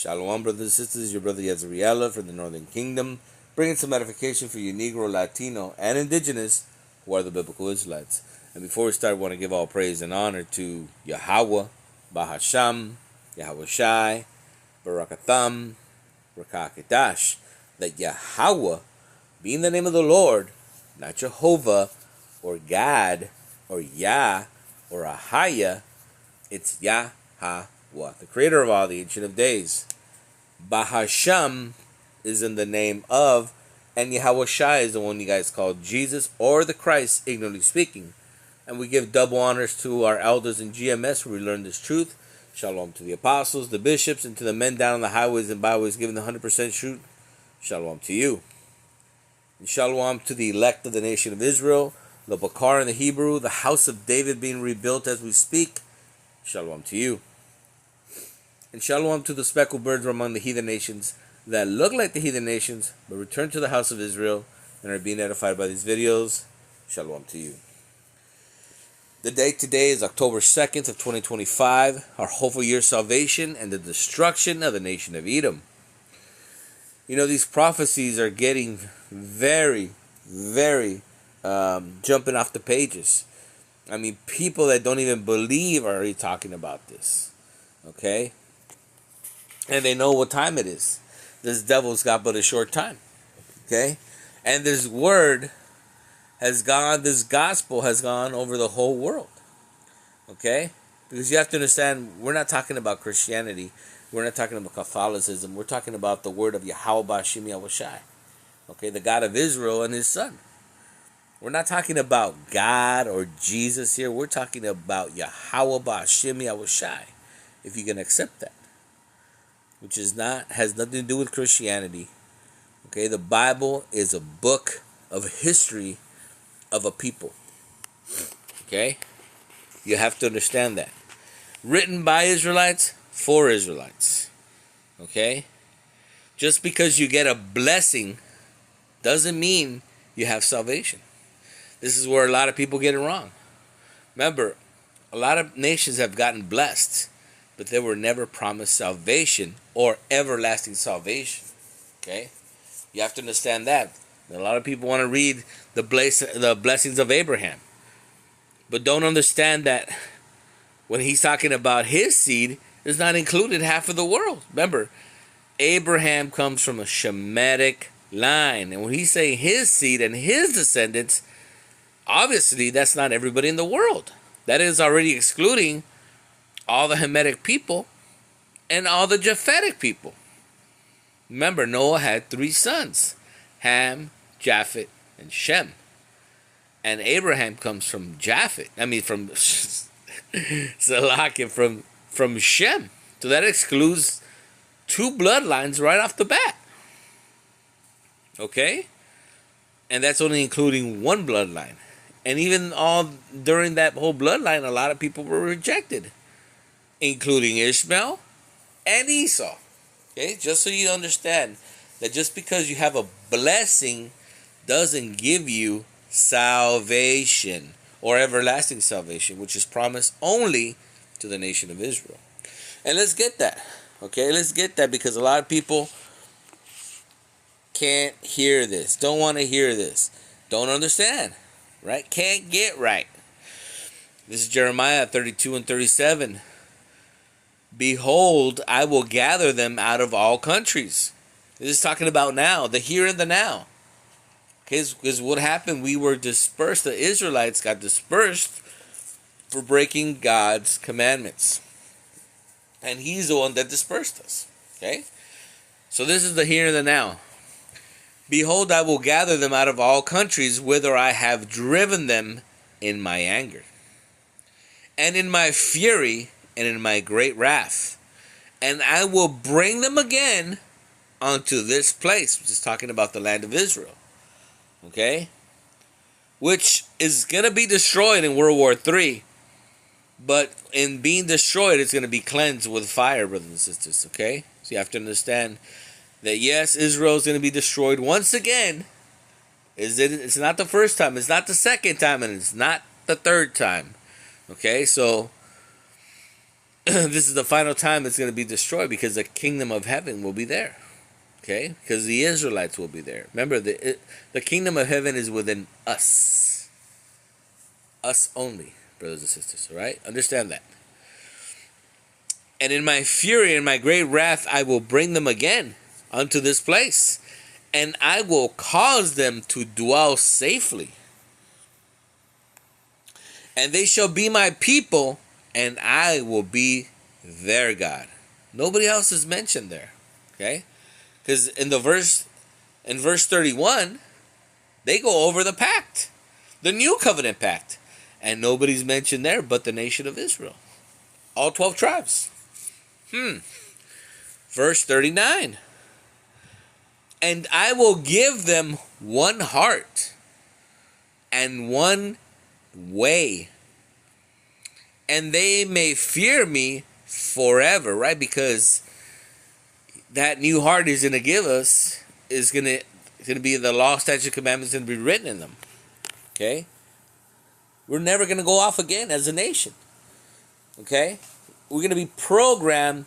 Shalom, brothers and sisters. Your brother ISRAELITES from the Northern Kingdom, bringing some edification for you Negro, Latino, and Indigenous who are the biblical Israelites. And before we start, I want to give all praise and honor to Yahweh, Bahasham, Yahweh Shai, Barakatham, Rakakadash. That Yahweh, being the name of the Lord, not Jehovah, or God, or Yah, or Ahaya, it's Yahweh, the creator of all, the Ancient of Days. Bahasham is in the name of, and Yahweh Shai is the one you guys call Jesus or the Christ, ignorantly speaking. And we give double honors to our elders in GMS where we learn this truth. Shalom to the apostles, the bishops, and to the men down on the highways and byways giving the 100% truth. Shalom to you. And shalom to the elect of the nation of Israel, the Bakar in the Hebrew, the house of David being rebuilt as we speak. Shalom to you. And shalom to the speckled birds among the heathen nations that look like the heathen nations, but return to the house of Israel and are being edified by these videos. Shalom to you. The date today is October 2nd of 2025, our hopeful year of salvation and the destruction of the nation of Edom. You know, these prophecies are getting very, very jumping off the pages. I mean, people that don't even believe are already talking about this. Okay? And they know what time it is. This devil's got but a short time. Okay? And this word has gone, this gospel has gone over the whole world. Okay? Because you have to understand, we're not talking about Christianity. We're not talking about Catholicism. We're talking about the word of Yahweh Bashim Yahweh Shai. Okay? The God of Israel and his son. We're not talking about God or Jesus here. We're talking about Yahweh Bashim Yahweh Shai. If you can accept that. Which is has nothing to do with Christianity. Okay, the Bible is a book of history of a people. Okay? You have to understand that. Written by Israelites, for Israelites. Okay? Just because you get a blessing doesn't mean you have salvation. This is where a lot of people get it wrong. Remember, a lot of nations have gotten blessed, but they were never promised salvation or everlasting salvation. Okay? You have to understand that. A lot of people want to read the blessings of Abraham, but don't understand that when he's talking about his seed, it's not included half of the world. Remember, Abraham comes from a Shemitic line, and when he's saying his seed and his descendants, obviously that's not everybody in the world. That is already excluding all the Hamitic people and all the Japhetic people. Remember, Noah had 3 sons, Ham, Japheth, and Shem. And Abraham comes from Japheth. From Salak, from Shem. So that excludes 2 bloodlines right off the bat. Okay? And that's only including 1 bloodline. And even all during that whole bloodline, a lot of people were rejected, including Ishmael and Esau. Okay, just so you understand that just because you have a blessing doesn't give you salvation or everlasting salvation, which is promised only to the nation of Israel. And let's get that. Okay, let's get that, because a lot of people can't hear this, don't want to hear this, don't understand, right? Can't get right. This is Jeremiah 32 and 37. Behold, I will gather them out of all countries. This is talking about now, the here and the now. Because what happened, we were dispersed. The Israelites got dispersed for breaking God's commandments. And he's the one that dispersed us. Okay? So this is the here and the now. Behold, I will gather them out of all countries, whither I have driven them in my anger, and in my fury, and in my great wrath, and I will bring them again unto this place, which is talking about the land of Israel, okay, which is going to be destroyed in World War III, but in being destroyed, it's going to be cleansed with fire, brothers and sisters, okay? So you have to understand that, yes, Israel is going to be destroyed once again. It's not the first time, it's not the second time, and it's not the third time, okay? So this is the final time it's going to be destroyed, because the kingdom of heaven will be there. Okay? Because the Israelites will be there. Remember, the kingdom of heaven is within us. Us only, brothers and sisters. All right? Understand that. And in my fury and my great wrath, I will bring them again unto this place, and I will cause them to dwell safely. And they shall be my people, and I will be their God. Nobody else is mentioned there. Okay? Because in verse 31, they go over the pact, the new covenant pact. And nobody's mentioned there but the nation of Israel. All 12 tribes. Verse 39. And I will give them one heart and one way, and they may fear me forever, right? Because that new heart He's going to give us is going to be the law, statutes, commandments, going to be written in them. Okay? We're never going to go off again as a nation. Okay? We're going to be programmed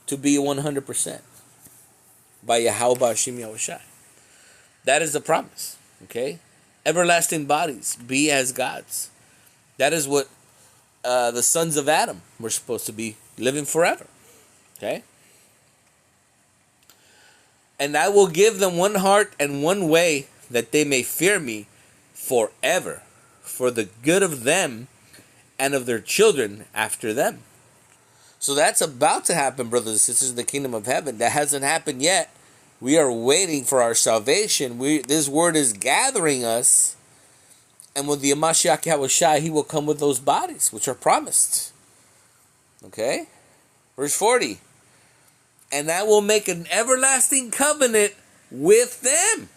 to be 100% by Yahweh Hashem Yahushai. That is the promise. Okay? Everlasting bodies, be as gods. That is what the sons of Adam were supposed to be, living forever. Okay? And I will give them one heart and one way, that they may fear me forever, for the good of them and of their children after them. So that's about to happen, brothers and sisters, in the kingdom of heaven. That hasn't happened yet. We are waiting for our salvation. This word is gathering us. And with the Mashiach Yahushai, He will come with those bodies, which are promised. Okay? Verse 40. And I will make an everlasting covenant with them.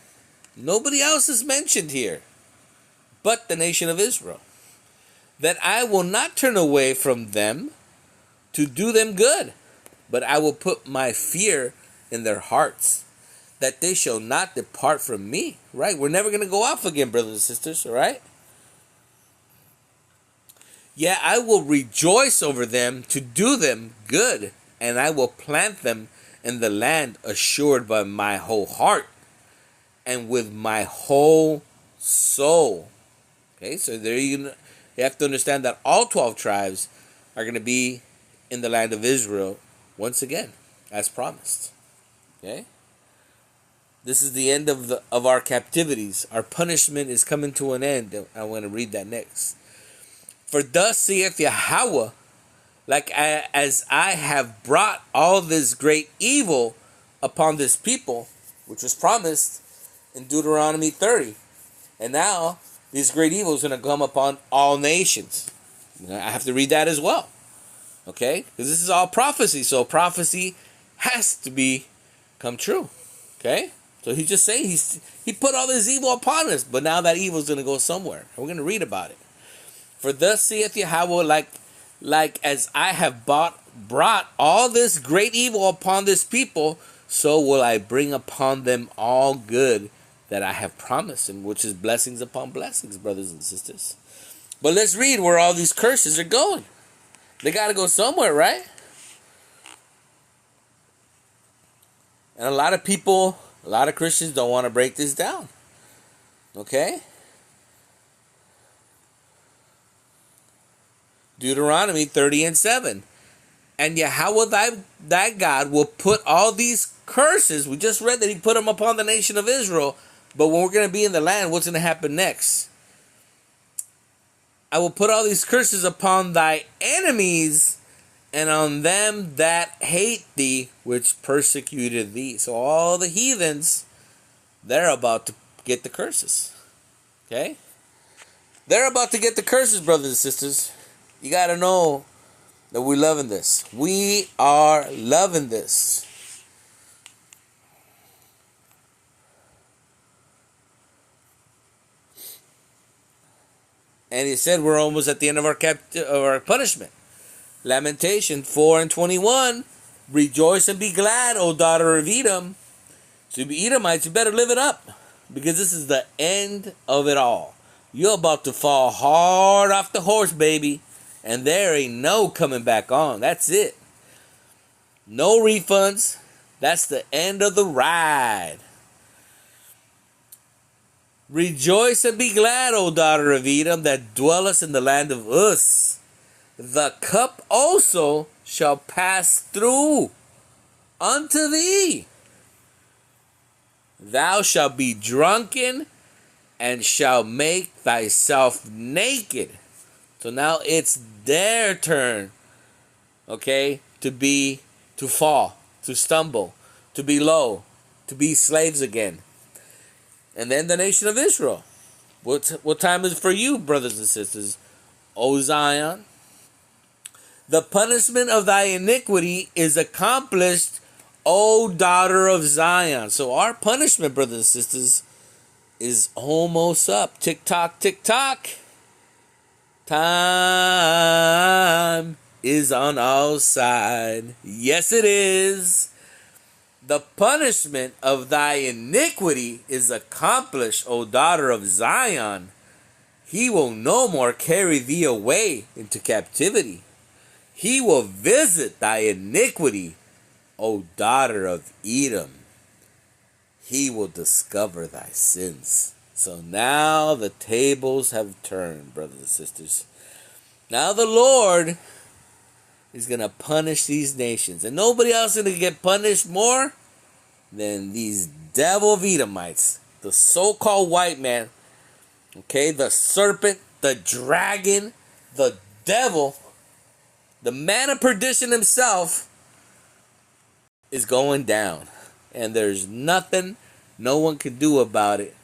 Nobody else is mentioned here but the nation of Israel. That I will not turn away from them to do them good, but I will put my fear in their hearts, that they shall not depart from me. Right? We're never going to go off again, brothers and sisters. All right? Yeah, I will rejoice over them to do them good, and I will plant them in the land assured by my whole heart and with my whole soul. Okay, so there you have to understand that all 12 tribes are going to be in the land of Israel once again, as promised. Okay? This is the end of our captivities. Our punishment is coming to an end. I want to read that next. For thus saith Yahweh, as I have brought all this great evil upon this people, which was promised in Deuteronomy 30. And now, this great evil is going to come upon all nations. I have to read that as well. Okay? Because this is all prophecy. So prophecy has to come true. Okay? So he's just saying he put all this evil upon us. But now that evil is going to go somewhere. And we're going to read about it. For thus saith Yahweh, like as I have brought all this great evil upon this people, so will I bring upon them all good that I have promised, and which is blessings upon blessings, brothers and sisters. But let's read where all these curses are going. They got to go somewhere, right? And a lot of people, a lot of Christians don't want to break this down. Okay? Deuteronomy 30:7. And Yahweh thy God will put all these curses. We just read that He put them upon the nation of Israel. But when we're going to be in the land, what's going to happen next? I will put all these curses upon thy enemies and on them that hate thee, which persecuted thee. So all the heathens, they're about to get the curses. Okay? They're about to get the curses, brothers and sisters. You got to know that we're loving this. We are loving this. And He said we're almost at the end of our punishment. Lamentation 4:21. Rejoice and be glad, O daughter of Edom. So you Edomites, you better live it up. Because this is the end of it all. You're about to fall hard off the horse, baby. And there ain't no coming back on. That's it. No refunds. That's the end of the ride. Rejoice and be glad, O daughter of Edom, that dwellest in the land of Uz. The cup also shall pass through unto thee. Thou shalt be drunken and shalt make thyself naked. So now it's their turn, okay, to fall, to stumble, to be low, to be slaves again. And then the nation of Israel. What time is it for you, brothers and sisters? O Zion, the punishment of thy iniquity is accomplished, O daughter of Zion. So our punishment, brothers and sisters, is almost up. Tick tock, tick tock. Time is on our side. Yes, it is. The punishment of thy iniquity is accomplished, O daughter of Zion. He will no more carry thee away into captivity. He will visit thy iniquity, O daughter of Edom. He will discover thy sins. So now the tables have turned, brothers and sisters. Now the Lord is going to punish these nations. And nobody else is going to get punished more than these devil of Edomites. The so-called white man. Okay, the serpent, the dragon, the devil, the man of perdition himself is going down. And there's nothing no one can do about it,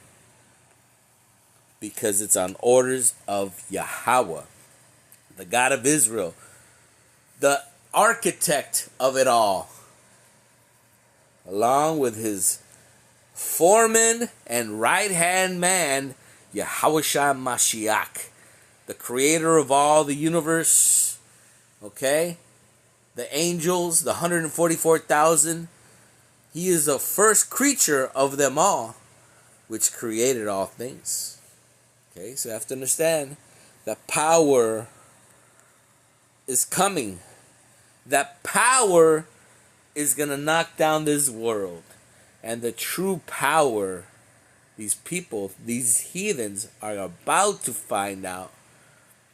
because it's on orders of Yahweh, the God of Israel, the architect of it all, along with his foreman and right-hand man, Yahushua Mashiach, the creator of all the universe, okay? The angels, the 144,000. He is the first creature of them all, which created all things. Okay, so you have to understand that power is coming. That power is going to knock down this world. And the true power, these people, these heathens are about to find out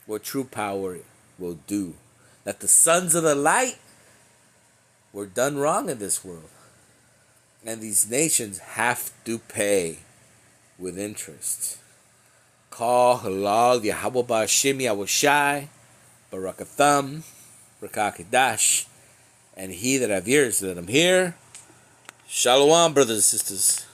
what true power will do. That the sons of the light were done wrong in this world. And these nations have to pay with interest. Call halal Yahweh Ba'Shem Yahushai, Barakatham, Rakakadash, and he that have ears, let him hear. Shalom, brothers and sisters.